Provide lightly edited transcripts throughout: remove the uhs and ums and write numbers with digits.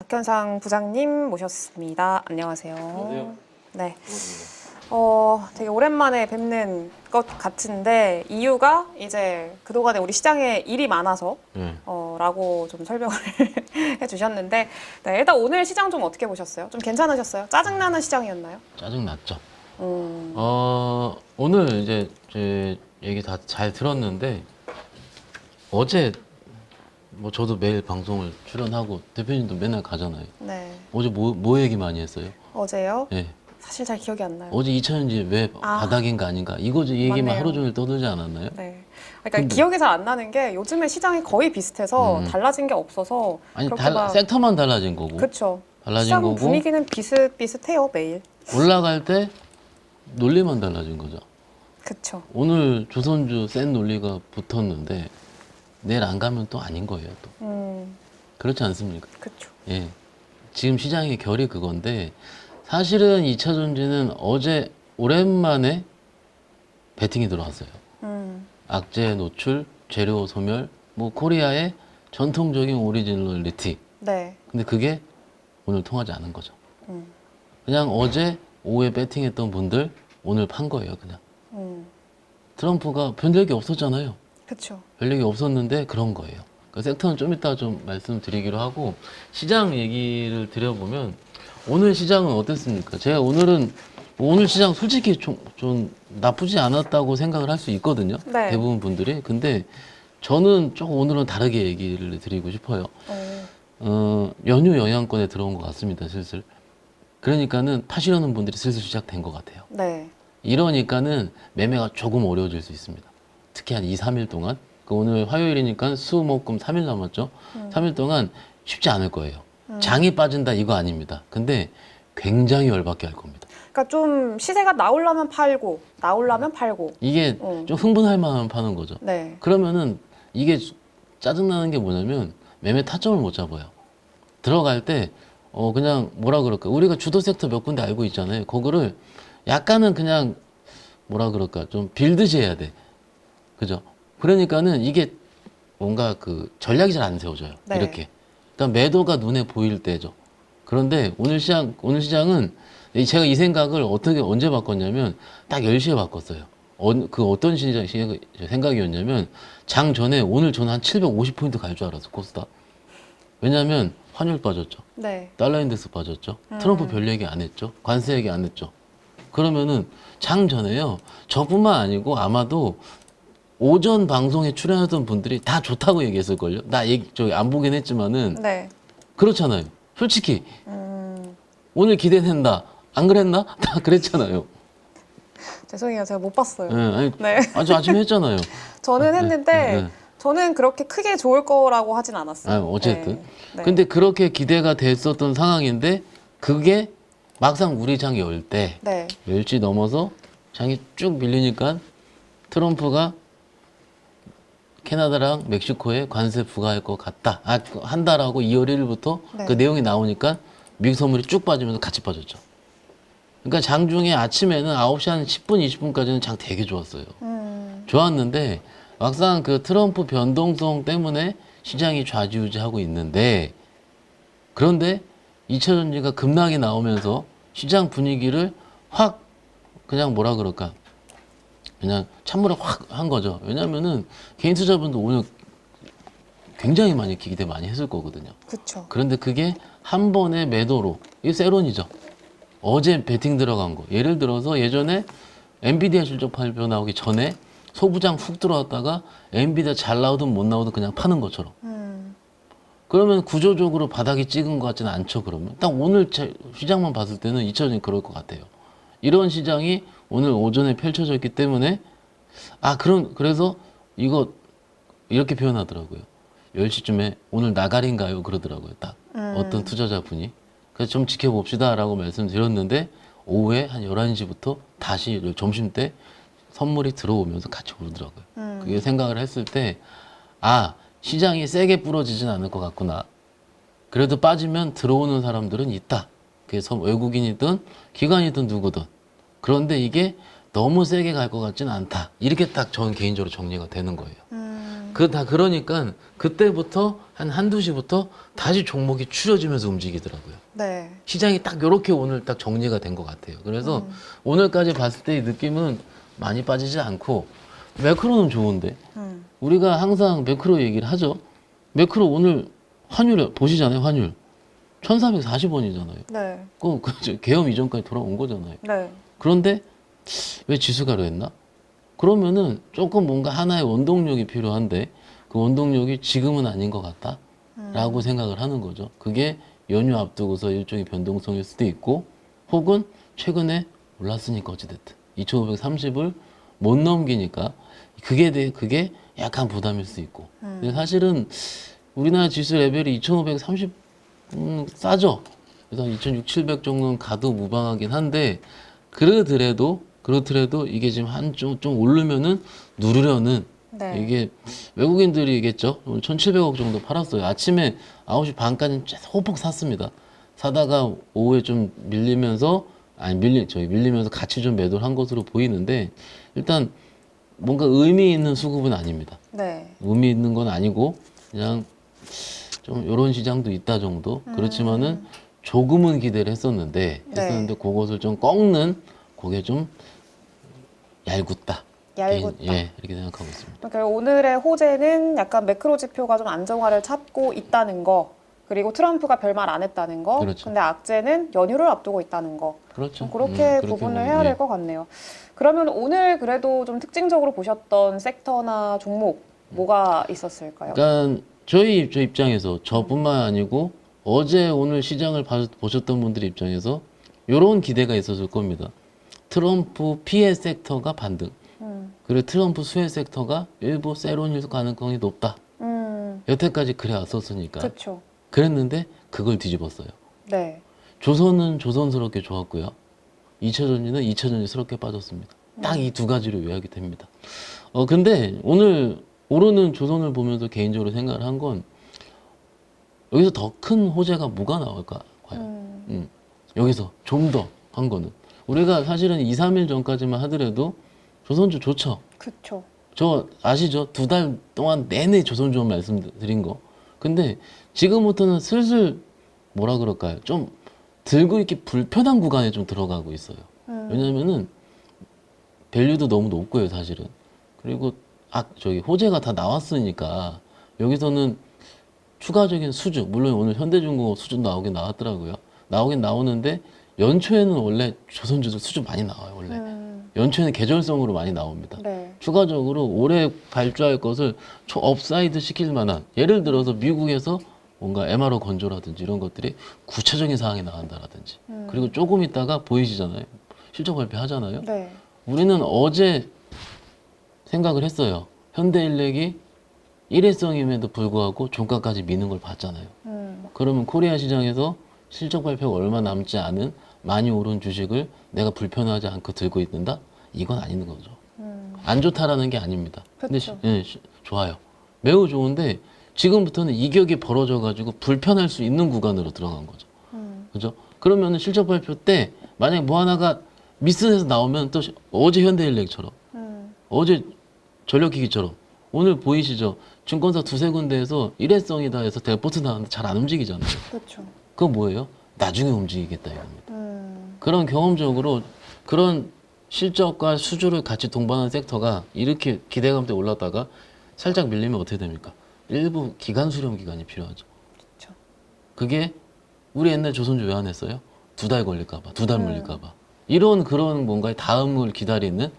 박현상 부장님 모셨습니다. 안녕하세요. 안녕하세요. 네. 반갑습니다. 되게 오랜만에 뵙는 것 같은데 이유가 이제 그동안에 우리 시장에 일이 많아서 라고 좀 설명을 해주셨는데 네, 일단 오늘 시장 좀 어떻게 보셨어요? 좀 괜찮으셨어요? 짜증나는 시장이었나요? 짜증났죠. 오늘 이제 제 얘기 다 잘 들었는데 어제 뭐 저도 매일 방송을 출연하고 대표님도 맨날 가잖아요. 네. 어제 뭐 얘기 많이 했어요? 어제요? 예. 사실 잘 기억이 안 나요. 어제 2차전지 왜 바닥인가 아닌가 이거 얘기만 맞네요. 하루 종일 떠들지 않았나요? 네. 그러니까 기억이 잘 안 나는 게 요즘에 시장이 거의 비슷해서 달라진 게 없어서 아니 그렇게 막 섹터만 달라진 거고 그렇죠. 달라진 시장 거고 분위기는 비슷비슷해요 매일. 올라갈 때 논리만 달라진 거죠. 그렇죠. 오늘 조선주 센 논리가 붙었는데 내일 안 가면 또 아닌 거예요. 또 그렇지 않습니까? 그렇죠. 예. 지금 시장의 결이 그건데 사실은 2차 전지는 어제 오랜만에 베팅이 들어왔어요. 악재 노출, 재료 소멸, 뭐 코리아의 전통적인 오리지널리티. 네. 근데 그게 오늘 통하지 않은 거죠. 그냥 어제 오후에 배팅했던 분들 오늘 판 거예요, 그냥. 트럼프가 별 얘기 없었잖아요. 그렇죠. 별 얘기 없었는데 그런 거예요. 그 섹터는 좀 이따 좀 말씀드리기로 하고 시장 얘기를 드려보면 오늘 시장은 어땠습니까? 제가 오늘 시장 솔직히 좀 나쁘지 않았다고 생각을 할 수 있거든요. 네. 대부분 분들이. 근데 저는 조금 오늘은 다르게 얘기를 드리고 싶어요. 연휴 영향권에 들어온 것 같습니다, 슬슬. 그러니까는 파시려는 분들이 슬슬 시작된 것 같아요. 네. 이러니까는 매매가 조금 어려워질 수 있습니다. 특히 한 2, 3일 동안. 오늘 화요일이니까 수, 목, 금 3일 남았죠. 3일 동안 쉽지 않을 거예요. 장이 빠진다 이거 아닙니다. 근데 굉장히 열받게 할 겁니다. 그러니까 좀 시세가 나오려면 팔고 나오려면 팔고. 이게 좀 흥분할 만하면 파는 거죠. 네. 그러면은 이게 짜증나는 게 뭐냐면 매매 타점을 못 잡아요. 들어갈 때 그냥 뭐라 그럴까 우리가 주도 섹터 몇 군데 알고 있잖아요. 그거를 약간은 그냥 뭐라 그럴까 좀 빌드지 해야 돼. 그죠? 그러니까는 이게 뭔가 그 전략이 잘 안 세워져요. 네. 이렇게. 일단 매도가 눈에 보일 때죠. 그런데 오늘 시장은 제가 이 생각을 언제 바꿨냐면 딱 10시에 바꿨어요. 어떤 생각이었냐면 장 전에 오늘 저는 한 750포인트 갈 줄 알았어, 코스닥. 왜냐면 환율 빠졌죠. 네. 달러 인덱스 빠졌죠. 트럼프 별 얘기 안 했죠. 관세 얘기 안 했죠. 그러면은 장 전에요. 저뿐만 아니고 아마도 오전 방송에 출연하던 분들이 다 좋다고 얘기했을걸요. 저기 안 보긴 했지만은 네. 그렇잖아요. 솔직히 오늘 기대된다. 안 그랬나? 다 그랬잖아요. 죄송해요. 제가 못 봤어요. 네, 아니, 네. 아침에 했잖아요. 저는 했는데 네. 저는 그렇게 크게 좋을 거라고 하진 않았어요. 어쨌든. 네. 네. 근데 그렇게 기대가 됐었던 상황인데 그게 막상 우리 장 열 때 네. 10시 넘어서 장이 쭉 밀리니까 트럼프가 캐나다랑 멕시코에 관세 부과할 것 같다. 한다라고 2월 1일부터 네. 그 내용이 나오니까 미국 선물이 쭉 빠지면서 같이 빠졌죠. 그러니까 장중에 아침에는 9시 한 10분, 20분까지는 장 되게 좋았어요. 좋았는데 막상 그 트럼프 변동성 때문에 시장이 좌지우지하고 있는데 그런데 2차 전지가 급락이 나오면서 시장 분위기를 확 그냥 뭐라 그럴까 그냥 찬물에 확 한 거죠. 왜냐면은 개인 투자분들 오늘 굉장히 많이 기대 많이 했을 거거든요. 그렇죠. 그런데 그게 한 번의 매도로 이게 세론이죠. 어제 베팅 들어간 거. 예를 들어서 예전에 엔비디아 실적 발표 나오기 전에 소부장 훅 들어왔다가 엔비디아 잘 나오든 못 나오든 그냥 파는 것처럼. 그러면 구조적으로 바닥이 찍은 것 같지는 않죠. 그러면 딱 오늘 시장만 봤을 때는 2차전이 그럴 것 같아요. 이런 시장이 오늘 오전에 펼쳐졌기 때문에 그래서 이거 이렇게 표현하더라고요. 10시쯤에 오늘 나가린가요? 그러더라고요. 딱 어떤 투자자분이. 그래서 좀 지켜봅시다라고 말씀드렸는데 오후에 한 11시부터 다시 점심때 선물이 들어오면서 같이 오르더라고요. 그게 생각을 했을 때 시장이 세게 부러지진 않을 것 같구나. 그래도 빠지면 들어오는 사람들은 있다. 그래서 외국인이든 기관이든 누구든. 그런데 이게 너무 세게 갈 것 같지는 않다. 이렇게 딱 저는 개인적으로 정리가 되는 거예요. 다 그러니까 그때부터 한두 시부터 다시 종목이 추려지면서 움직이더라고요. 네. 시장이 딱 요렇게 오늘 딱 정리가 된 것 같아요. 그래서 오늘까지 봤을 때 이 느낌은 많이 빠지지 않고 매크로는 좋은데 우리가 항상 매크로 얘기를 하죠. 매크로 오늘 환율 보시잖아요. 환율 1440원이잖아요. 네. 계엄 이전까지 돌아온 거잖아요. 네. 그런데 왜 지수가 그랬나? 그러면은 조금 뭔가 하나의 원동력이 필요한데 그 원동력이 지금은 아닌 것 같다라고 생각을 하는 거죠. 그게 연휴 앞두고서 일종의 변동성일 수도 있고 혹은 최근에 올랐으니까 어찌됐든 2530을 못 넘기니까 그게 약간 부담일 수 있고 근데 사실은 우리나라 지수 레벨이 2530 싸죠. 그래서 2600, 700 정도는 가도 무방하긴 한데 그러더라도 이게 지금 좀 오르면은 누르려는 네. 이게 외국인들이 얘기했죠. 1700억 정도 팔았어요. 아침에 9시 반까지 호폭 샀습니다. 사다가 오후에 좀 밀리면서 같이 좀 매도를 한 것으로 보이는데 일단 뭔가 의미 있는 수급은 아닙니다. 네. 의미 있는 건 아니고 그냥 좀 이런 시장도 있다 정도. 그렇지만은 조금은 기대를 했었는데 그것을 좀 꺾는 그게 좀 얄궂다. 예, 이렇게 생각하고 있습니다. 그러니까 오늘의 호재는 약간 매크로 지표가 좀 안정화를 찾고 있다는 거. 그리고 트럼프가 별말 안 했다는 거. 그렇죠. 근데 악재는 연휴를 앞두고 있다는 거. 그렇죠. 그렇게 그렇게 구분을 보면, 해야 될 예. 것 같네요. 그러면 오늘 그래도 좀 특징적으로 보셨던 섹터나 종목 뭐가 있었을까요? 그러니까 저희 입장에서 저뿐만 아니고 어제 오늘 시장을 보셨던 분들의 입장에서 이런 기대가 있었을 겁니다. 트럼프 피해 섹터가 반등. 그리고 트럼프 수혜 섹터가 일부 세론일 가능성이 높다. 여태까지 그래 왔었으니까. 그렇죠. 그랬는데 그걸 뒤집었어요. 네. 조선은 조선스럽게 좋았고요. 2차전지는 2차전지스럽게 빠졌습니다. 딱 이 두 가지로 요약이 됩니다. 근데 오늘 오르는 조선을 보면서 개인적으로 생각을 한 건 여기서 더 큰 호재가 뭐가 나올까 과연. 여기서 좀 더 한 거는 우리가 사실은 2, 3일 전까지만 하더라도 조선주 좋죠. 그렇죠. 저 아시죠? 2달 동안 내내 조선주만 말씀드린 거. 근데 지금부터는 슬슬 뭐라 그럴까요? 좀 들고 있기 불편한 구간에 좀 들어가고 있어요. 왜냐면은 밸류도 너무 높고요, 사실은. 그리고 호재가 다 나왔으니까 여기서는 추가적인 수주, 물론 오늘 현대중공업 수주 나왔더라고요. 나오긴 나오는데 연초에는 원래 조선주도 수주 많이 나와요, 원래. 연초에는 계절성으로 많이 나옵니다. 네. 추가적으로 올해 발주할 것을 업사이드 시킬 만한 예를 들어서 미국에서 뭔가 MRO 건조라든지 이런 것들이 구체적인 사항이 나간다라든지 그리고 조금 있다가 보이시잖아요. 실적 발표하잖아요. 네. 우리는 어제 생각을 했어요. 현대일렉이 일회성임에도 불구하고 종가까지 미는 걸 봤잖아요. 그러면 코리아 시장에서 실적 발표가 얼마 남지 않은 많이 오른 주식을 내가 불편하지 않고 들고 있는다? 이건 아닌 거죠. 안 좋다라는 게 아닙니다. 근데 좋아요. 매우 좋은데 지금부터는 이격이 벌어져가지고 불편할 수 있는 구간으로 들어간 거죠. 그죠? 그러면 실적 발표 때 만약 뭐 하나가 미스해서 나오면 또 어제 현대일렉처럼 어제 전력기기처럼 오늘 보이시죠? 증권사 두세 군데에서 일회성이다 해서 대포트 나왔는데 잘 안 움직이잖아요. 그렇죠. 그건 뭐예요? 나중에 움직이겠다 이겁니다. 그런 경험적으로 그런 실적과 수주를 같이 동반한 섹터가 이렇게 기대감 때 올랐다가 살짝 밀리면 어떻게 됩니까? 일부 기간 수렴 기간이 필요하죠. 그렇죠. 그게 우리 옛날 조선주 왜 안 했어요? 2달 걸릴까봐, 2달 물릴까봐. 이런 그런 뭔가의 다음을 기다리는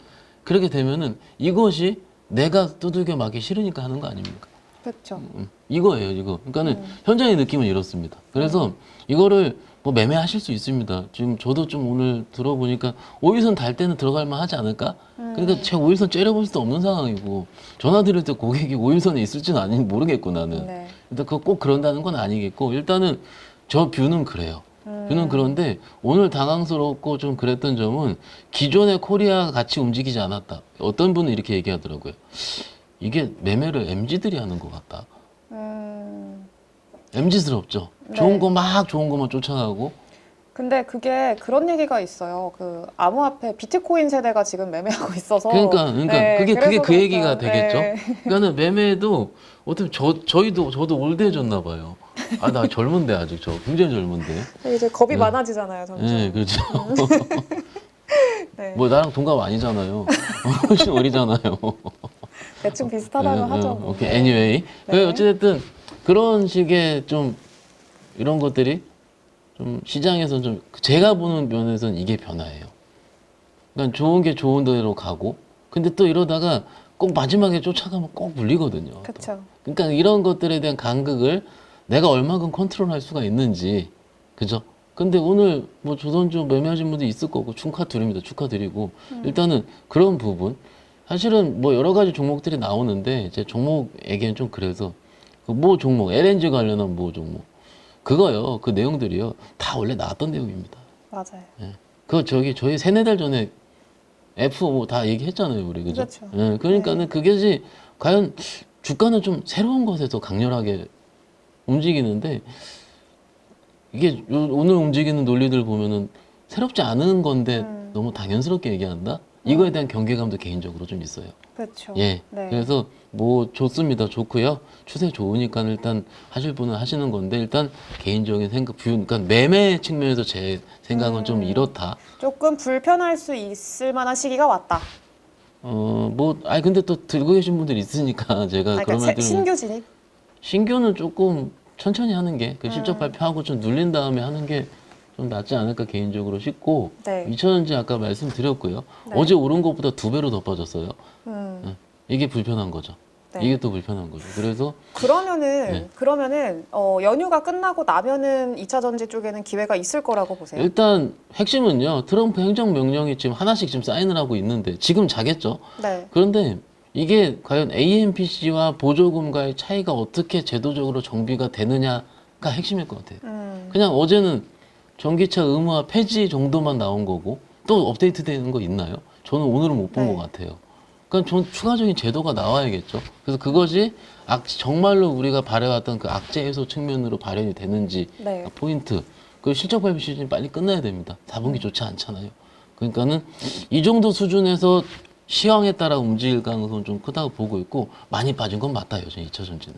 그렇게 되면은 이것이 내가 두들겨 맞기 싫으니까 하는 거 아닙니까? 그렇죠. 이거예요, 이거. 그러니까는 현장의 느낌은 이렇습니다. 그래서 이거를 뭐 매매하실 수 있습니다. 지금 저도 좀 오늘 들어보니까 5일선 달 때는 들어갈 만 하지 않을까? 그러니까 제가 5일선 째려볼 수도 없는 상황이고 전화 드릴 때 고객이 5일선에 있을지는 아니 모르겠고 나는. 네. 일단 그거 꼭 그런다는 건 아니겠고 일단은 저 뷰는 그래요. 뷰는 그런데 오늘 당황스럽고 좀 그랬던 점은 기존의 코리아가 같이 움직이지 않았다. 어떤 분은 이렇게 얘기하더라고요. 이게 매매를 MZ들이 하는 것 같다. MZ스럽죠. 네. 좋은 것만 쫓아가고 근데 그게 그런 얘기가 있어요. 그 암호화폐 비트코인 세대가 지금 매매하고 있어서. 그러니까 네, 그게 그래서 그 얘기가 그럴까요? 되겠죠. 네. 그러니까는 매매도 어떻게 저도 올드해졌나 봐요. 아, 나 젊은데 아직 저 굉장히 젊은데. 이제 겁이 네. 많아지잖아요, 점점. 네, 그렇죠. 네. 뭐 나랑 동갑 아니잖아요. 훨씬 어리잖아요. 대충 비슷하다고 하죠. 뭐. 오케이. anyway. 네. 어쨌든 그런 식의 좀 이런 것들이 좀 시장에서 좀 제가 보는 면에서는 이게 변화예요. 그러니까 좋은 게 좋은 대로 가고 근데 또 이러다가 꼭 마지막에 쫓아가면 꼭 물리거든요. 그렇죠. 그러니까 이런 것들에 대한 간극을 내가 얼마큼 컨트롤할 수가 있는지 그죠? 근데 오늘 뭐 조선주 매매하신 분도 있을 거고 축하드립니다. 축하드리고 일단은 그런 부분 사실은 뭐 여러 가지 종목들이 나오는데 제 종목에게는 좀 그래서 그 모 종목 LNG 관련한 모 종목 그거요 그 내용들이요 다 원래 나왔던 내용입니다. 맞아요. 예. 그거 저희 세네 달 전에 F 뭐 다 얘기했잖아요 우리 그죠? 그렇죠. 예, 그러니까는 그게지 과연 주가는 좀 새로운 것에서 강렬하게 움직이는데 이게 오늘 움직이는 논리들 보면은 새롭지 않은 건데 너무 당연스럽게 얘기한다? 이거에 대한 경계감도 개인적으로 좀 있어요. 그렇죠. 예. 네. 그래서 뭐 좋습니다. 좋고요. 추세 좋으니까 일단 하실 분은 하시는 건데 일단 개인적인 생각, 그러니까 매매 측면에서 제 생각은 좀 이렇다. 조금 불편할 수 있을 만한 시기가 왔다. 근데 또 들고 계신 분들이 있으니까 제가 그러니까 그런 말들은 신규 진입? 신규는 조금 천천히 하는 게 그 실적 음. 발표하고 좀 눌린 다음에 하는 게 좀 낫지 않을까 개인적으로 싶고 네. 2,000원지 아까 말씀드렸고요. 네. 어제 오른 것보다 2배로 더 빠졌어요. 음. 이게 불편한 거죠. 네. 이게 또 불편한 거죠. 그래서 그러면은 연휴가 끝나고 나면은 2차 전지 쪽에는 기회가 있을 거라고 보세요. 일단 핵심은요. 트럼프 행정명령이 지금 하나씩 지금 사인을 하고 있는데 지금 자겠죠. 네. 그런데 이게 과연 AMPC와 보조금과의 차이가 어떻게 제도적으로 정비가 되느냐가 핵심일 것 같아요. 그냥 어제는 전기차 의무화 폐지 정도만 나온 거고 또 업데이트 되는 거 있나요? 저는 오늘은 못 본 것 네. 같아요. 그러니까 전 추가적인 제도가 나와야겠죠. 그래서 그것이 정말로 우리가 바래왔던 그 악재 해소 측면으로 발현이 되는지 네. 포인트. 그 실적 발표 시즌이 빨리 끝나야 됩니다. 4분기 좋지 않잖아요. 그러니까는 이 정도 수준에서 시황에 따라 움직일 가능성은 좀 크다고 보고 있고 많이 빠진 건 맞다 요즘 2차 전지는.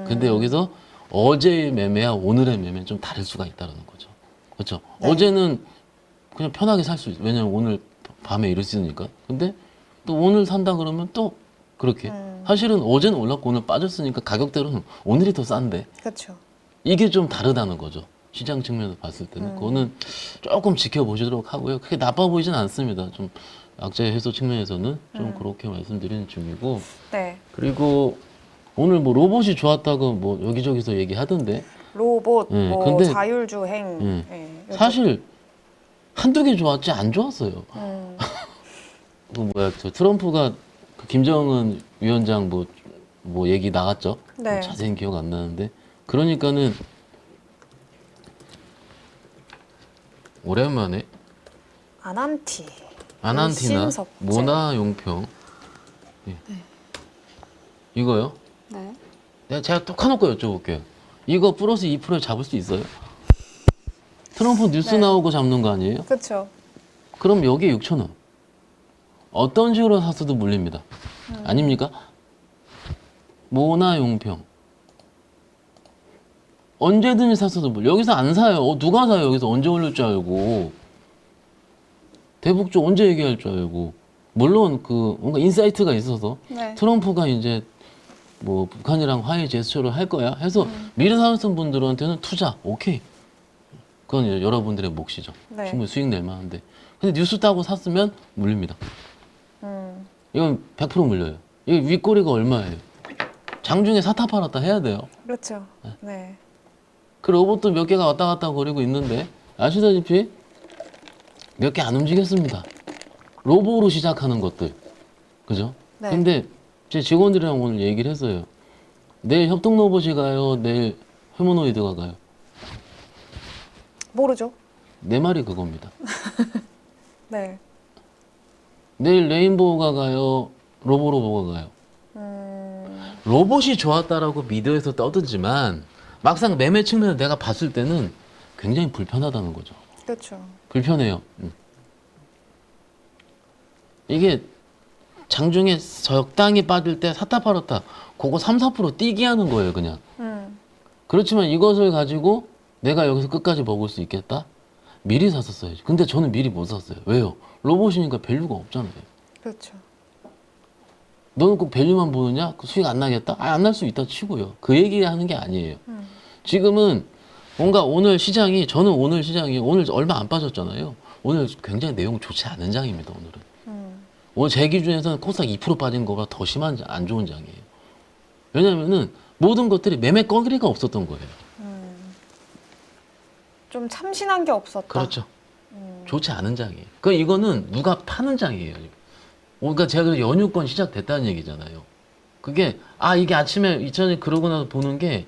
근데 여기서 어제의 매매와 오늘의 매매는 좀 다를 수가 있다는 거죠. 그렇죠. 네. 어제는 그냥 편하게 살 수 있어요. 왜냐면 오늘 밤에 이럴 수 있으니까. 근데 또 오늘 산다 그러면 또 그렇게. 사실은 어제는 올랐고 오늘 빠졌으니까 가격대로는 오늘이 더 싼데. 그렇죠. 이게 좀 다르다는 거죠. 시장 측면에서 봤을 때는. 그거는 조금 지켜보시도록 하고요. 크게 나빠 보이진 않습니다. 좀 악재 해소 측면에서는 좀 그렇게 말씀드리는 중이고. 네. 그리고 오늘 뭐 로봇이 좋았다고 뭐 여기저기서 얘기하던데. 로봇, 뭐 근데 자율주행. 네. 사실 한두 개 좋았지 안 좋았어요. 그 뭐야 저 트럼프가 그 김정은 위원장 뭐 얘기 나갔죠. 네. 뭐 자세히 기억 안 나는데 그러니까는 오랜만에 아난티나 일신석재. 모나용평 예. 이거요? 네. 제가 또 까놓고 여쭤볼게요. 이거 플러스 2%에 잡을 수 있어요? 트럼프 뉴스 네. 나오고 잡는 거 아니에요? 그렇죠. 그럼 여기에 6,000원. 어떤 식으로 샀어도 물립니다. 아닙니까? 모나용평. 언제든지 샀어도 물려. 여기서 안 사요. 누가 사요? 여기서 언제 올릴 줄 알고. 대북주 언제 얘기할 줄 알고. 물론 그 뭔가 인사이트가 있어서 네. 트럼프가 이제 뭐 북한이랑 화해 제스처를 할 거야 해서 미래 사는 분들한테는 투자 오케이. 그건 이제 여러분들의 몫이죠. 네. 충분히 수익 낼 만한데. 근데 뉴스 따고 샀으면 물립니다. 이건 100% 물려요. 이 윗꼬리가 얼마예요? 장중에 사타 팔았다 해야 돼요. 그렇죠. 네. 그 로봇도 몇 개가 왔다 갔다 거리고 있는데 아시다시피 몇 개 안 움직였습니다. 로봇으로 시작하는 것들. 그죠? 네. 근데 제 직원들이랑 오늘 얘기를 했어요. 내일 협동 로봇이 가요? 내일 휴머노이드가 가요? 모르죠. 내 말이 그겁니다. 네. 내일 레인보우가 가요? 로보가 가요? 로봇이 좋았다라고 미디어에서 떠들지만 막상 매매 측면에서 내가 봤을 때는 굉장히 불편하다는 거죠. 그렇죠. 불편해요. 이게 장중에 적당히 빠질 때 샀다 팔았다 그거 3, 4% 뛰게 하는 거예요 그냥. 그렇지만 이것을 가지고 내가 여기서 끝까지 먹을 수 있겠다? 미리 샀었어야지. 근데 저는 미리 못 샀어요. 왜요? 로봇이니까 밸류가 없잖아요. 그렇죠. 너는 꼭 밸류만 보느냐? 그 수익 안 나겠다? 안 날 수 있다 치고요. 그 얘기하는 게 아니에요. 지금은 뭔가 오늘 시장이, 저는 오늘 시장이 오늘 얼마 안 빠졌잖아요. 오늘 굉장히 내용 좋지 않은 장입니다. 오늘은. 오늘 제 기준에서는 코스닥 2% 빠진 거가 더 심한 안 좋은 장이에요. 왜냐면은 모든 것들이 매매 거리가 없었던 거예요. 좀 참신한 게 없었다. 그렇죠. 좋지 않은 장이에요. 이거는 누가 파는 장이에요. 그러니까 제가 그래서 연휴권 시작됐다는 얘기잖아요. 그게 이게 아침에 2000년 그러고 나서 보는 게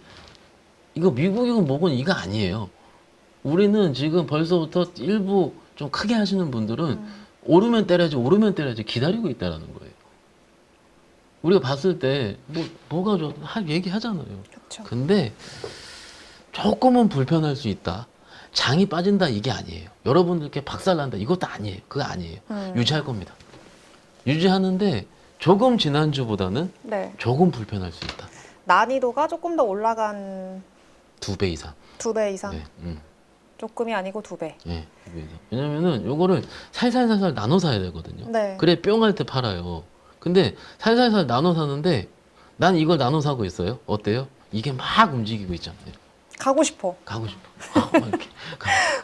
이거 미국이건 뭐건 이거 아니에요. 우리는 지금 벌써부터 일부 좀 크게 하시는 분들은 오르면 때려야지 기다리고 있다라는 거예요. 우리가 봤을 때 뭐가 얘기하잖아요. 그렇죠. 근데 조금은 불편할 수 있다. 장이 빠진다 이게 아니에요. 여러분들께 박살난다 이것도 아니에요. 그거 아니에요. 유지할 겁니다. 유지하는데 조금 지난주보다는 네. 조금 불편할 수 있다. 난이도가 조금 더 올라간 2배 이상. 2배 이상. 네, 조금이 아니고 2배. 네, 2배 이상. 왜냐면은 요거를 살살살살 나눠 사야 되거든요. 네. 그래 뿅 할 때 팔아요. 근데 살살살 나눠 사는데 난 이걸 나눠 사고 있어요. 어때요? 이게 막 움직이고 있잖아요. 가고 싶어. 가고 싶어. 막 이렇게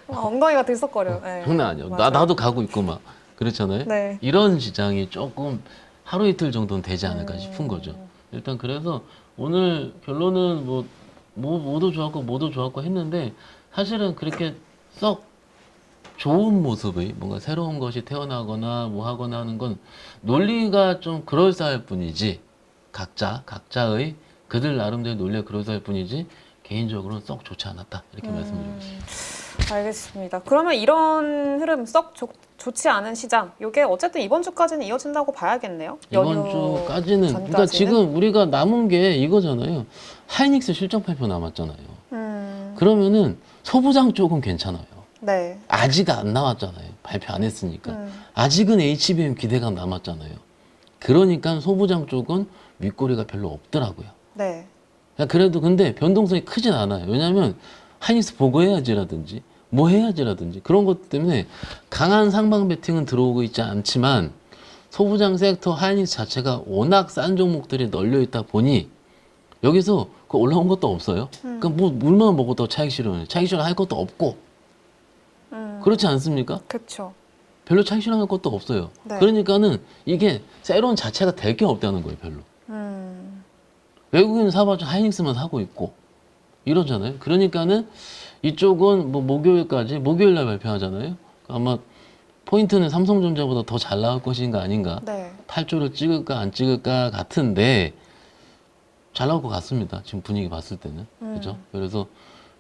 엉덩이가 들썩거려. 네. 장난 아니야. 맞아요. 나도 가고 있고 막 그렇잖아요. 네. 이런 시장이 조금 하루 이틀 정도는 되지 않을까 싶은 거죠. 일단 그래서 오늘 결론은 모두 좋았고 했는데 사실은 그렇게 썩 좋은 모습의 뭔가 새로운 것이 태어나거나 뭐 하거나 하는 건 논리가 좀 그럴싸할 뿐이지 각자의 그들 나름대로 논리가 그럴싸할 뿐이지 개인적으로는 썩 좋지 않았다 이렇게 말씀드리겠습니다. 알겠습니다. 그러면 이런 흐름 썩 좋지 않은 시장, 이게 어쨌든 이번 주까지는 이어진다고 봐야겠네요. 이번 연휴 주까지는 전까지는? 그러니까 지금 우리가 남은 게 이거잖아요. 하이닉스 실적 발표 남았잖아요. 그러면은 소부장 쪽은 괜찮아요. 네. 아직 안 나왔잖아요. 발표 안 했으니까. 아직은 HBM 기대감 남았잖아요. 그러니까 소부장 쪽은 윗꼬리가 별로 없더라고요. 네. 그래도 근데 변동성이 크진 않아요. 왜냐하면 하이닉스 보고해야지라든지 뭐 해야지라든지 그런 것 때문에 강한 상방 베팅은 들어오고 있지 않지만 소부장 섹터 하이닉스 자체가 워낙 싼 종목들이 널려 있다 보니 여기서 그 올라온 것도 없어요. 그러니까 뭐 물만 먹었다고 차익 실현을 할 것도 없고 그렇지 않습니까? 그렇죠. 별로 차익 실현할 것도 없어요. 네. 그러니까는 이게 세론 자체가 될 게 없다는 거예요, 별로. 외국인 사봐도 하이닉스만 사고 있고 이러잖아요. 그러니까는 이쪽은 뭐 목요일 날 발표하잖아요. 아마 포인트는 삼성전자보다 더 잘 나올 것인가 아닌가. 네. 8조를 찍을까 안 찍을까 같은데 잘 나올 것 같습니다. 지금 분위기 봤을 때는. 그죠? 그래서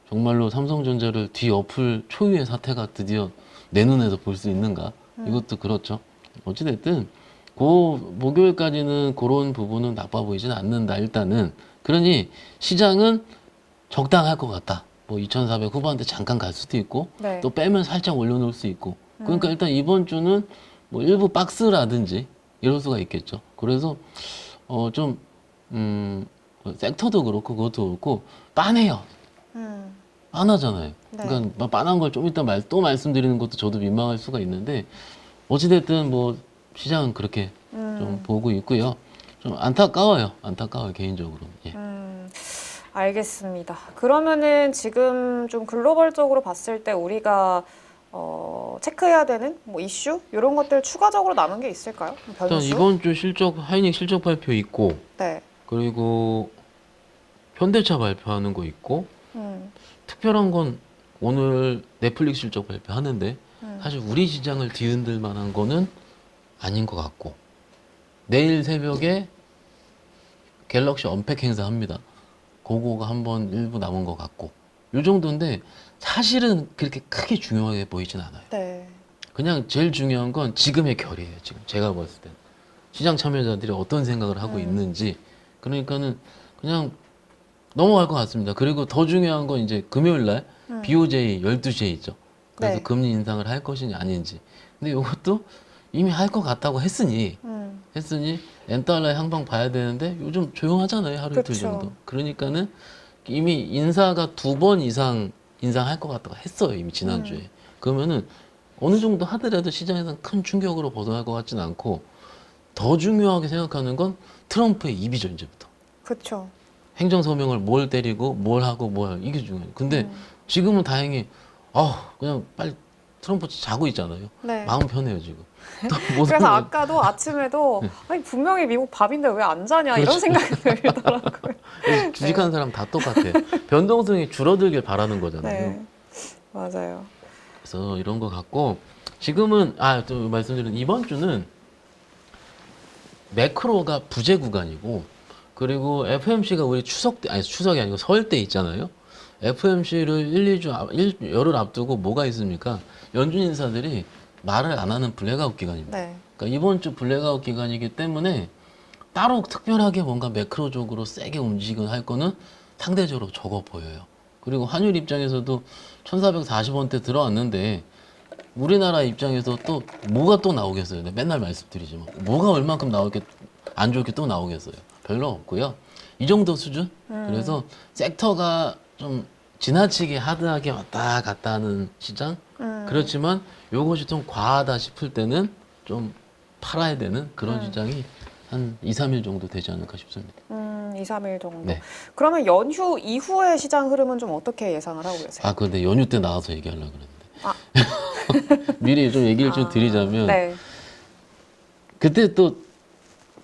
정말로 삼성전자를 뒤엎을 초유의 사태가 드디어 내 눈에서 볼 수 있는가. 이것도 그렇죠. 어찌됐든 목요일까지는 그런 부분은 나빠 보이지는 않는다. 일단은. 그러니 시장은 적당할 것 같다. 뭐 2,400 후반대 잠깐 갈 수도 있고 네. 또 빼면 살짝 올려놓을 수 있고. 그러니까 일단 이번 주는 뭐 일부 박스라든지 이럴 수가 있겠죠. 그래서 섹터도 그렇고 그것도 그렇고 빤해요. 빤하잖아요. 네. 그러니까 빤한 걸 좀 이따 또 말씀드리는 것도 저도 민망할 수가 있는데 어찌됐든 뭐 시장은 그렇게 좀 보고 있고요. 좀 안타까워요. 개인적으로. 예. 알겠습니다. 그러면은 지금 좀 글로벌적으로 봤을 때 우리가 체크해야 되는 뭐 이슈 이런 것들 추가적으로 남은 게 있을까요? 일단 변수? 이번 주 하이닉 실적 발표 있고 네. 그리고 현대차 발표하는 거 있고 음. 특별한 건 오늘 넷플릭스 실적 발표하는데 사실 우리 시장을 뒤흔들 만한 거는 아닌 것 같고 내일 새벽에 갤럭시 언팩 행사 합니다. 그거가 한번 일부 남은 것 같고 요 정도인데 사실은 그렇게 크게 중요하게 보이진 않아요. 네. 그냥 제일 중요한 건 지금의 결이에요. 지금 제가 봤을 때 시장 참여자들이 어떤 생각을 하고 있는지 그러니까는 그냥 넘어갈 것 같습니다. 그리고 더 중요한 건 이제 금요일 날 BOJ 12시에 있죠. 그래서 네. 금리 인상을 할 것이냐 아닌지. 근데 이것도 이미 할 것 같다고 했으니 엔달러의 향방 봐야 되는데 요즘 조용하잖아요. 하루 이틀 그쵸. 정도. 그러니까는 이미 인사가 2번 이상 인상할 것 같다고 했어요. 이미 지난주에. 그러면은 어느 정도 하더라도 시장에서는 큰 충격으로 벗어날 것 같지는 않고 더 중요하게 생각하는 건 트럼프의 입이죠. 이제부터. 그쵸. 행정서명을 뭘 때리고 뭘 하고 뭘 이게 중요해요. 근데 지금은 다행히 그냥 빨리 트럼프 자고 있잖아요. 네. 마음 편해요 지금. 또못 그래서 아까도 아침에도 아니 분명히 미국 밥인데 왜 안 자냐 이런 그렇죠. 생각이 들더라고요. 주식하는 사람 다 똑같아요. 변동성이 줄어들길 바라는 거잖아요. 네, 맞아요. 그래서 이런 거 같고 지금은 또 말씀드린 이번 주는 매크로가 부재 구간이고 그리고 FMC가 우리 추석이 아니고 설 때 있잖아요. FMC를 1, 2주 열흘 앞두고 뭐가 있습니까? 연준 인사들이 말을 안 하는 블랙아웃 기간입니다. 네. 그러니까 이번 주 블랙아웃 기간이기 때문에 따로 특별하게 뭔가 매크로적으로 세게 움직이거나 할 거는 상대적으로 적어 보여요. 그리고 환율 입장에서도 1440원대 들어왔는데 우리나라 입장에서 또 뭐가 또 나오겠어요. 내가 맨날 말씀드리지만 뭐가 얼만큼 나오게 안 좋게 또 나오겠어요. 별로 없고요. 이 정도 수준? 그래서 섹터가 좀 지나치게 하드하게 왔다 갔다 하는 시장? 그렇지만 요것이 좀 과하다 싶을 때는 좀 팔아야 되는 그런 시장이 한 2, 3일 정도 되지 않을까 싶습니다. 2, 3일 정도. 네. 그러면 연휴 이후의 시장 흐름은 좀 어떻게 예상을 하고 계세요? 근데 연휴 때 나와서 얘기하려고 그랬는데. 아. 미리 좀 얘기를 좀 드리자면 네. 그때 또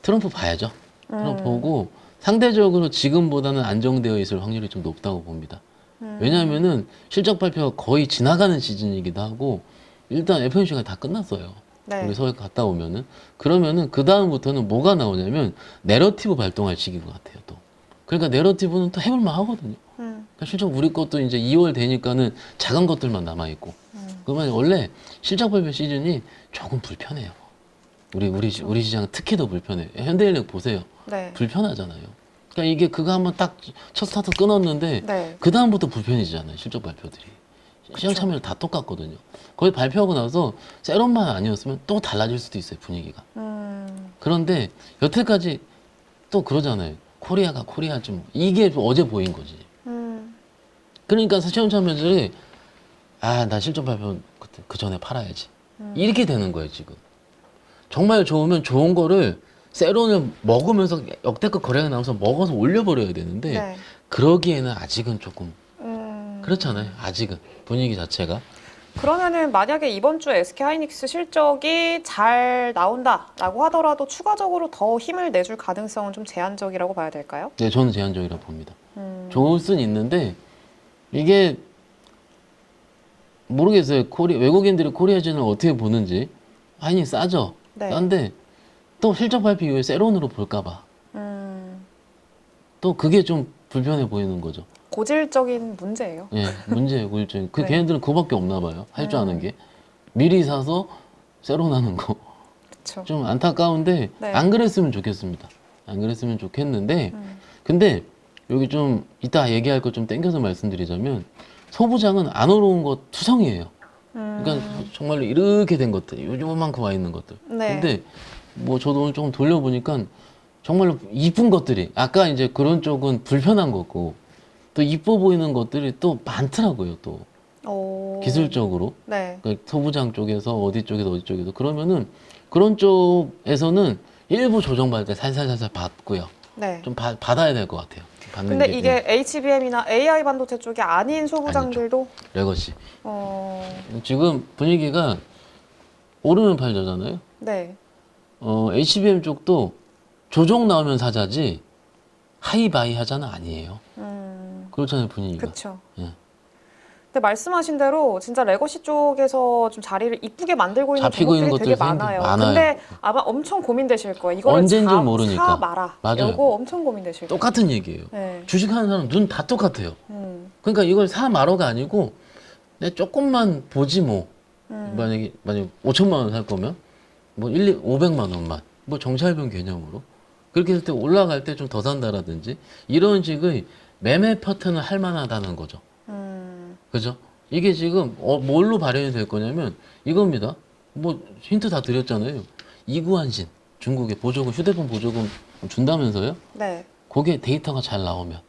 트럼프 봐야죠. 트럼프 보고 상대적으로 지금보다는 안정되어 있을 확률이 좀 높다고 봅니다. 왜냐하면은 실적 발표가 거의 지나가는 시즌이기도 하고 일단 FOMC가 다 끝났어요. 네. 우리 서울 갔다 오면은 그러면은 그 다음부터는 뭐가 나오냐면 내러티브 발동할 시기인 것 같아요. 또 그러니까 내러티브는 또 해볼만 하거든요. 그러니까 실적 우리 것도 이제 2월 되니까는 작은 것들만 남아 있고 그러면 원래 실적 발표 시즌이 조금 불편해요. 우리 시장은 특히 더 불편해요. 현대인력 보세요. 네. 불편하잖아요. 그러니까 이게 그거 한번 딱 첫 스타트 끊었는데 네. 그 다음부터 불편해지잖아요. 실적 발표들이. 시장 참여율 다 똑같거든요. 거의 발표하고 나서 세론만 아니었으면 또 달라질 수도 있어요. 분위기가. 그런데 여태까지 또 그러잖아요. 코리아가 코리아지 뭐. 이게 어제 보인 거지. 그러니까 시장 참여율이 나 실적 발표 그 전에 팔아야지. 이렇게 되는 거예요. 지금. 정말 좋으면 좋은 거를 세론을 먹으면서 역대급 거래가 나오면서 먹어서 올려버려야 되는데 네. 그러기에는 아직은 조금 그렇잖아요. 아직은 분위기 자체가. 그러면은 만약에 이번 주에 SK 하이닉스 실적이 잘 나온다라고 하더라도 추가적으로 더 힘을 내줄 가능성은 좀 제한적이라고 봐야 될까요? 네, 저는 제한적이라고 봅니다. 좋을 순 있는데 이게 모르겠어요. 외국인들이 코리아진을 어떻게 보는지. 하이닉 싸죠. 네. 싼데 또 실적 발표 이후에 세론으로 볼까봐. 또 그게 좀 불편해 보이는 거죠. 고질적인 문제예요. 예, 문제예요, 고일적인. 네. 걔네들은 그거밖에 없나 봐요. 할 줄 아는 게. 미리 사서 세론하는 거. 그렇죠. 좀 안타까운데 네. 안 그랬으면 좋겠습니다. 안 그랬으면 좋겠는데 근데 여기 좀 이따 얘기할 거 좀 땡겨서 말씀드리자면 소부장은 안 오르는 거 투성이에요. 그러니까 정말로 이렇게 된 것들, 요만큼 와 있는 것들. 네. 근데 뭐 저도 오늘 조금 돌려보니까 정말로 이쁜 것들이 아까 이제 그런 쪽은 불편한 거고 또 이뻐 보이는 것들이 또 많더라고요. 또 오. 기술적으로 네. 그러니까 소부장 쪽에서 어디 쪽에서 그러면은 그런 쪽에서는 일부 조정받을 때 살살살살 받고요. 네. 좀 받아야 될 것 같아요. 받는 근데 게, 이게 HBM이나 AI 반도체 쪽이 아닌 소부장들도 레거시. 어. 지금 분위기가 오르면 팔자잖아요. 네. HBM 쪽도 조정 나오면 사자지 하이바이 하자는 아니에요. 그렇잖아요, 분위기가. 그렇죠. 예. 근데 말씀하신 대로 진짜 레거시 쪽에서 좀 자리를 이쁘게 만들고 있는 잡히고 있는 종목들이 되게 것들이 많아요. 근데 아마 엄청 고민되실 거예요. 이거를 언젠지 모르니까. 사 마라. 맞아요. 이거 엄청 고민되실 거예요. 똑같은 얘기예요. 네. 주식하는 사람 눈 다 똑같아요. 그러니까 이걸 사 말어가 아니고 내 조금만 보지 뭐. 만약에 5천만 원 살 거면 뭐 500만 원만 뭐 정찰병 개념으로 그렇게 했을 때 올라갈 때 좀 더 산다라든지 이런 식의 매매 패턴을 할 만하다는 거죠. 그죠? 이게 지금 뭘로 발현이 될 거냐면 이겁니다. 뭐 힌트 다 드렸잖아요. 이구한신 중국에 보조금 휴대폰 보조금 준다면서요? 네. 그게 데이터가 잘 나오면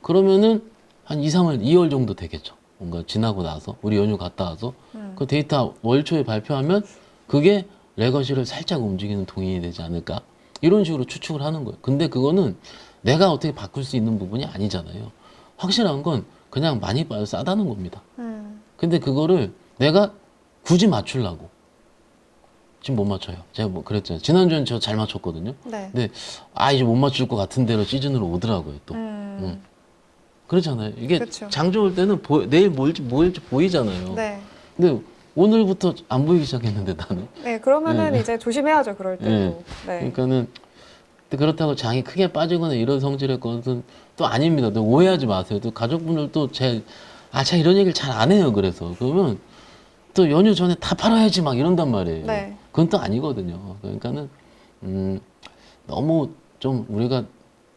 그러면은 한 2, 3월, 2월 정도 되겠죠. 뭔가 지나고 나서 우리 연휴 갔다 와서 그 데이터 월 초에 발표하면 그게 레거시를 살짝 움직이는 동인이 되지 않을까 이런 식으로 추측을 하는 거예요. 근데 그거는 내가 어떻게 바꿀 수 있는 부분이 아니잖아요. 확실한 건 그냥 많이 빠져 싸다는 겁니다. 근데 그거를 내가 굳이 맞추려고 지금 못 맞춰요. 제가 뭐 그랬잖아요. 지난주엔 저 잘 맞췄거든요. 네. 근데 이제 못 맞출 것 같은 대로 시즌으로 오더라고요 또. 그렇잖아요. 이게 그쵸. 장 좋을 때는 내일 뭘지 보이잖아요. 네. 근데 오늘부터 안 보이기 시작했는데 나는. 네, 그러면은 이제 조심해야죠, 그럴 때도. 네. 네. 그러니까는 근데 그렇다고 장이 크게 빠지거나 이런 성질의 것은 또 아닙니다. 또 오해하지 마세요. 또 가족분들도 제가 이런 얘기를 잘 안 해요. 그래서 그러면 또 연휴 전에 다 팔아야지 막 이런단 말이에요. 네. 그건 또 아니거든요. 그러니까는 너무 좀 우리가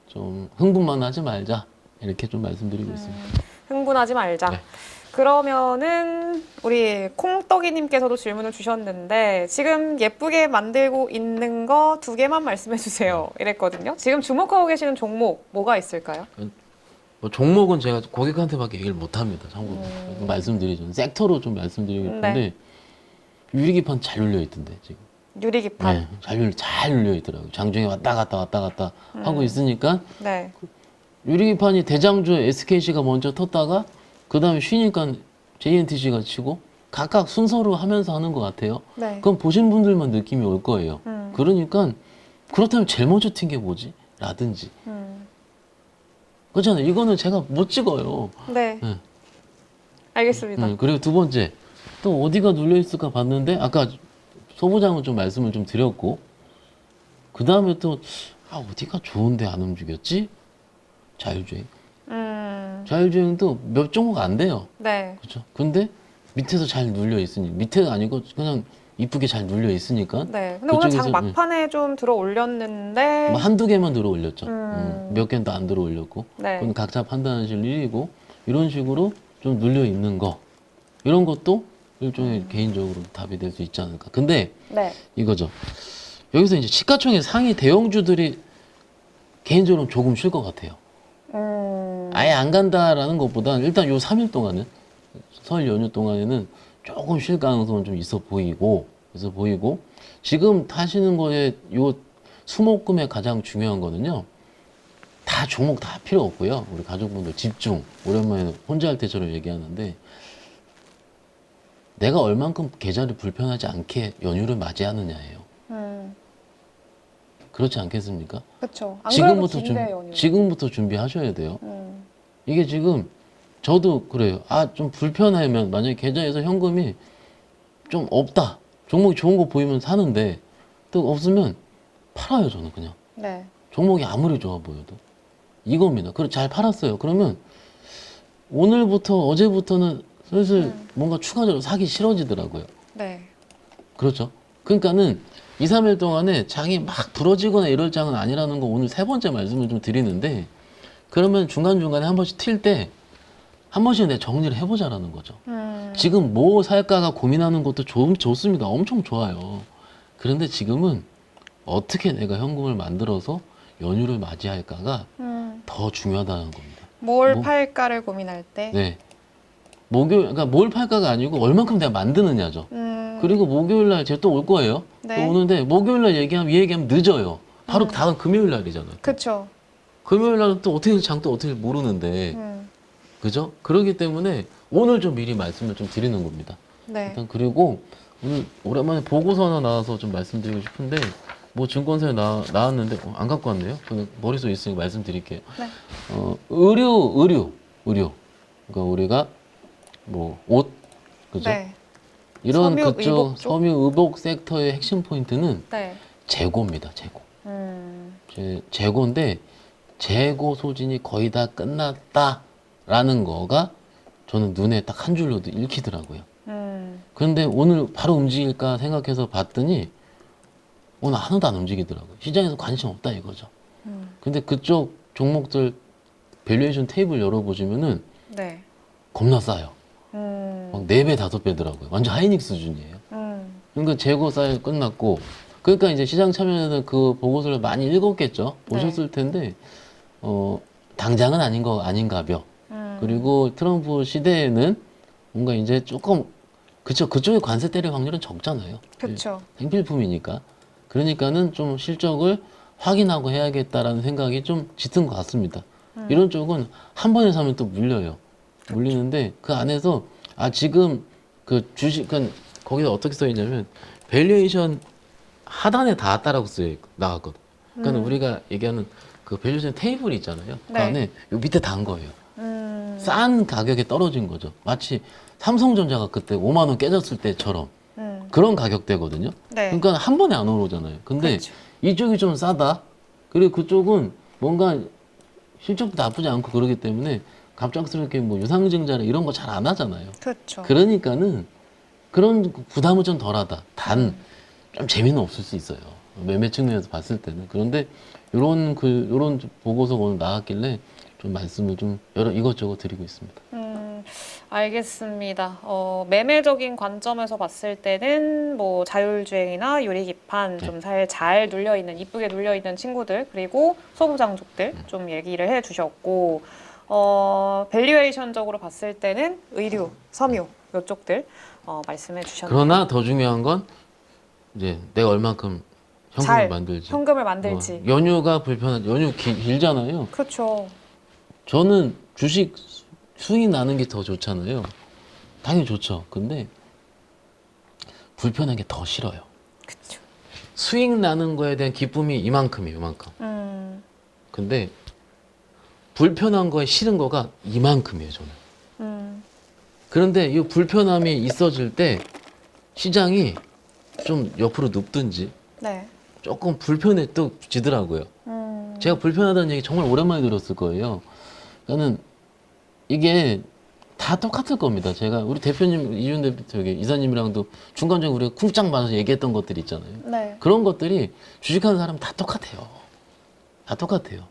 좀 흥분만 하지 말자 이렇게 좀 말씀드리고 있습니다. 흥분하지 말자. 네. 그러면은 우리 콩떡이님께서도 질문을 주셨는데 지금 예쁘게 만들고 있는 거 2개만 말씀해 주세요. 이랬거든요. 지금 주목하고 계시는 종목 뭐가 있을까요? 뭐 종목은 제가 고객한테밖에 얘기를 못 합니다. 참고로 말씀드리죠. 섹터로 좀 말씀드리고 싶은데 네. 유리기판 잘 눌려 있던데 지금. 유리기판. 네, 잘 눌려 있더라고요. 장중에 왔다 갔다 하고 있으니까 네. 유리기판이 대장주에 SKC가 먼저 텄다가 그 다음에 쉬니까 JNTC가 치고 각각 순서로 하면서 하는 것 같아요. 네. 그럼 보신 분들만 느낌이 올 거예요. 그러니까 그렇다면 제일 먼저 튄 게 뭐지? 라든지. 그렇잖아요. 이거는 제가 못 찍어요. 네. 네. 알겠습니다. 그리고 두 번째 또 어디가 눌려 있을까 봤는데 아까 소부장은 좀 말씀을 좀 드렸고 그 다음에 또 어디가 좋은데 안 움직였지? 자율주행. 자율주행도 몇 종목 안 돼요. 네. 그렇죠. 근데 밑에서 잘 눌려 있으니 밑에가 아니고 그냥 이쁘게 잘 눌려 있으니까. 네. 근데 오늘 장 그쪽에서, 막판에 좀 들어 올렸는데 뭐 한두 개만 들어 올렸죠. 몇 개는 또 안 들어 올렸고. 네. 그건 각자 판단하실 일이고 이런 식으로 좀 눌려 있는 거 이런 것도 일종의 개인적으로 답이 될 수 있지 않을까. 근데 네. 이거죠. 여기서 이제 시가총액 상위 대형주들이 개인적으로 조금 쉴 것 같아요. 아예 안 간다라는 것보다는 일단 요 3일 동안은 설 연휴 동안에는 조금 쉴 가능성은 좀 있어 보이고 지금 타시는 거에 요 수목금에 가장 중요한 거는요. 다 종목 다 필요 없고요. 우리 가족분들 집중. 오랜만에 혼자 할 때처럼 얘기하는데 내가 얼만큼 계좌를 불편하지 않게 연휴를 맞이하느냐예요. 그렇지 않겠습니까? 그렇죠. 안 그래도 긴데 연휴. 지금부터 준비하셔야 돼요. 이게 지금 저도 그래요. 좀 불편하면 만약에 계좌에서 현금이 좀 없다. 종목이 좋은 거 보이면 사는데 또 없으면 팔아요. 저는 그냥. 네. 종목이 아무리 좋아 보여도 이겁니다. 그리고 잘 팔았어요. 그러면 오늘부터 어제부터는 슬슬 뭔가 추가적으로 사기 싫어지더라고요. 네. 그렇죠. 그러니까는 2, 3일 동안에 장이 막 부러지거나 이럴 장은 아니라는 거 오늘 3번째 말씀을 좀 드리는데 그러면 중간중간에 한 번씩 튈 때 한 번씩 내 정리를 해보자라는 거죠. 지금 뭐 살까가 고민하는 것도 좋습니다. 엄청 좋아요. 그런데 지금은 어떻게 내가 현금을 만들어서 연휴를 맞이할까가 더 중요하다는 겁니다. 뭘 팔까를 고민할 때. 네. 그러니까 뭘 팔까가 아니고 얼만큼 내가 만드느냐죠. 그리고 목요일 날 제가 또 올 거예요. 네. 또 오는데 목요일 날 이 얘기하면 늦어요. 바로 다음 금요일 날이잖아요. 그렇죠. 금요일 날은 또 어떻게 장도 어떻게 모르는데. 그죠? 그렇기 때문에 오늘 좀 미리 말씀을 좀 드리는 겁니다. 네. 일단 그리고 오늘 오랜만에 보고서 하나 나와서 좀 말씀드리고 싶은데 뭐 증권사에 나왔는데 안 갖고 왔네요. 그냥 머릿속에 있으니까 말씀드릴게요. 네. 의류. 그러니까 우리가 뭐 옷, 그죠? 네. 이런 섬유 그쪽 의복 쪽? 섬유 의복 섹터의 핵심 포인트는 네. 재고입니다. 재고인데 재고 소진이 거의 다 끝났다라는 거가 저는 눈에 딱 한 줄로도 읽히더라고요. 그런데 오늘 바로 움직일까 생각해서 봤더니 오늘 하나도 안 움직이더라고요. 시장에서 관심 없다 이거죠. 근데 그쪽 종목들 밸류에이션 테이블 열어보시면은 네. 겁나 싸요. 막 4배, 5배더라고요. 완전 하이닉 수준이에요. 그러니까 재고 사이 끝났고, 그러니까 이제 시장 참여자는 그 보고서를 많이 읽었겠죠. 보셨을 텐데, 당장은 아닌가벼. 그리고 트럼프 시대에는 뭔가 이제 조금, 그쵸, 그쪽에 관세 때릴 확률은 적잖아요. 그렇죠. 생필품이니까. 그러니까는 좀 실적을 확인하고 해야겠다라는 생각이 좀 짙은 것 같습니다. 이런 쪽은 한 번에 사면 또 물려요. 물리는데 그 안에서 지금 그 주식은 거기서 어떻게 써 있냐면 밸류에이션 하단에 닿았다라고 나왔거든. 그러니까 우리가 얘기하는 그 밸류에이션 테이블이 있잖아요. 그 네. 안에 요 밑에 닿은 거예요. 싼 가격에 떨어진 거죠. 마치 삼성전자가 그때 5만 원 깨졌을 때처럼 그런 가격대거든요. 네. 그러니까 한 번에 안 오르잖아요. 근데 그렇죠. 이쪽이 좀 싸다. 그리고 그쪽은 뭔가 실적도 나쁘지 않고 그러기 때문에 갑작스럽게 뭐 유상증자나 이런 거 잘 안 하잖아요. 그렇죠. 그러니까는 그런 부담은 좀 덜하다. 단 좀 재미는 없을 수 있어요. 매매 측면에서 봤을 때는. 그런데 요런 보고서가 오늘 나왔길래 좀 말씀을 좀 이것저것 드리고 있습니다. 알겠습니다. 매매적인 관점에서 봤을 때는 뭐 자율주행이나 유리기판 좀 잘 눌려있는, 이쁘게 눌려있는 친구들, 그리고 소부장족들 좀 얘기를 해주셨고, 밸류에이션적으로 봤을 때는 의류, 섬유 이쪽들 말씀해 주셨네요. 그러나 더 중요한 건 이제 내가 얼만큼 현금을 만들지. 현금을 만들지. 연휴가 연휴 길잖아요. 그렇죠. 저는 주식 수익 나는 게 더 좋잖아요. 당연히 좋죠. 근데 불편한 게 더 싫어요. 그렇죠. 수익 나는 거에 대한 기쁨이 이만큼이에요, 이만큼. 근데 불편한 거에 싫은 거가 이만큼이에요, 저는. 그런데 이 불편함이 있어질 때 시장이 좀 옆으로 눕든지 네. 조금 불편해지더라고요. 제가 불편하다는 얘기 정말 오랜만에 들었을 거예요. 그러니까는 이게 다 똑같을 겁니다. 제가 우리 대표님 이준 대표 이사님이랑도 중간중간 우리가 쿵짝 맞아서 얘기했던 것들이 있잖아요. 네. 그런 것들이 주식하는 사람 다 똑같아요. 다 똑같아요.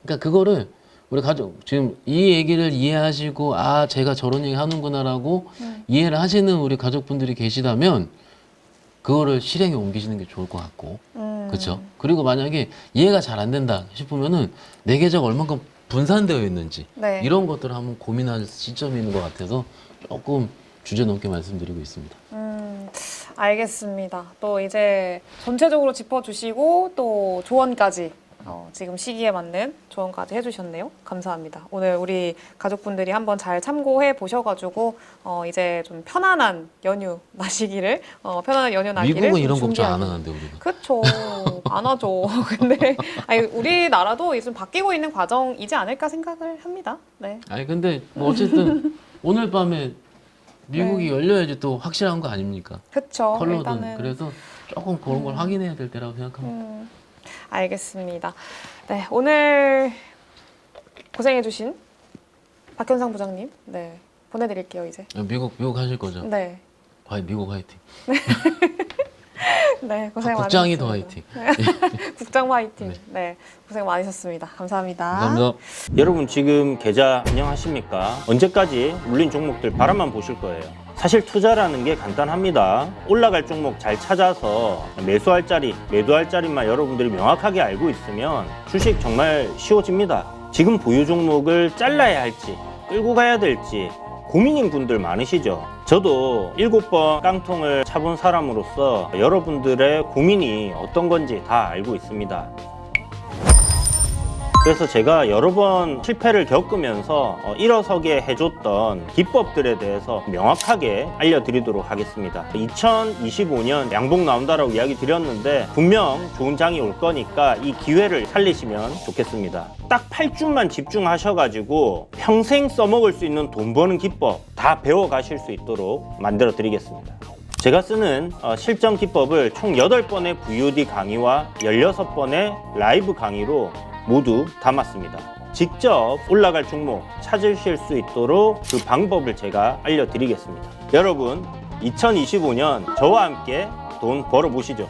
그러니까 그거를 우리 가족 지금 이 얘기를 이해하시고 제가 저런 얘기 하는구나라고 이해를 하시는 우리 가족분들이 계시다면 그거를 실행에 옮기시는 게 좋을 것 같고, 그렇죠? 그리고 만약에 이해가 잘 안 된다 싶으면은 내 계좌가 얼만큼 분산되어 있는지 네. 이런 것들을 한번 고민할 시점이 있는 것 같아서 조금 주제 넘게 말씀드리고 있습니다. 알겠습니다. 또 이제 전체적으로 짚어주시고 또 조언까지 지금 시기에 맞는 조언까지 해주셨네요. 감사합니다. 오늘 우리 가족분들이 한번 잘 참고해 보셔가지고 이제 좀 편안한 연휴 나시기를 미국은 이런 걱정 준비하기. 안 하는데 우리는. 그렇죠. 안 하죠. 근데 우리나라도 좀 바뀌고 있는 과정이지 않을까 생각을 합니다. 네. 아니 근데 뭐 어쨌든 오늘 밤에 미국이 열려야지 또 확실한 거 아닙니까? 그렇죠. 컬러든. 일단은 그래서 조금 그런 걸 확인해야 될 때라고 생각합니다. 알겠습니다. 네, 오늘 고생해주신 박현상 부장님, 네, 보내드릴게요 이제. 미국 하실 거죠? 네, 미국 화이팅. 네, 고생 많으셨습니다. 국장이 더 화이팅. 국장 화이팅. 네, 고생 많으셨습니다. 감사합니다. 감사합니다. 여러분 지금 계좌 운영하십니까? 언제까지 물린 종목들 바라만 보실 거예요? 사실 투자라는 게 간단합니다. 올라갈 종목 잘 찾아서 매수할 자리, 매도할 자리만 여러분들이 명확하게 알고 있으면 주식 정말 쉬워집니다. 지금 보유 종목을 잘라야 할지 끌고 가야 될지 고민인 분들 많으시죠? 저도 7번 깡통을 차본 사람으로서 여러분들의 고민이 어떤 건지 다 알고 있습니다. 그래서 제가 여러 번 실패를 겪으면서 일어서게 해줬던 기법들에 대해서 명확하게 알려드리도록 하겠습니다. 2025년 양봉 나온다라고 이야기 드렸는데 분명 좋은 장이 올 거니까 이 기회를 살리시면 좋겠습니다. 딱 8주만 집중하셔가지고 평생 써먹을 수 있는 돈 버는 기법 다 배워가실 수 있도록 만들어 드리겠습니다. 제가 쓰는 실전 기법을 총 8번의 VOD 강의와 16번의 라이브 강의로 모두 담았습니다. 직접 올라갈 종목 찾으실 수 있도록 그 방법을 제가 알려드리겠습니다. 여러분 2025년 저와 함께 돈 벌어보시죠.